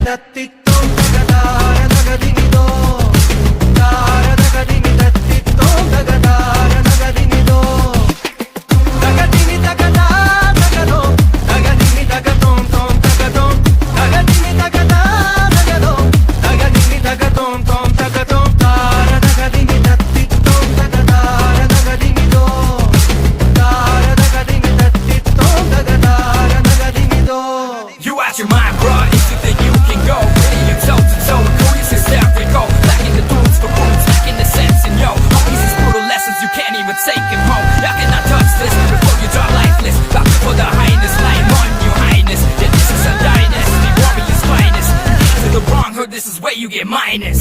തത്തിത്തോം തകതാര തകദിനിതോ താര തകദിനി തത്തിത്തോം തകതാര തകദിനിതോ തകദിനി തകതാ തകതോ തകദിനി തകതോം തോം തകതോം തകദിനി തകതാ തകതോ തകദിനി തകതോം തോം തകതോം താര തകദിനി തത്തിത്തോം തകതാര തകദിനിതോ താര തകദിനി തത്തിത്തോം തകതാര തകദിനിതോ. You out your mind, bro, if you think you can go pretty and toe to toe, cool is hysterical, lacking the tools for roots, lacking the sense in yo. All these brutal lessons you can't even take them home. Y'all cannot touch this before you draw lifeless. Bow for the highness, lying on your highness. Yeah, this is a dynasty, warrior's finest. You get to the wrong hood, this is where you get minus.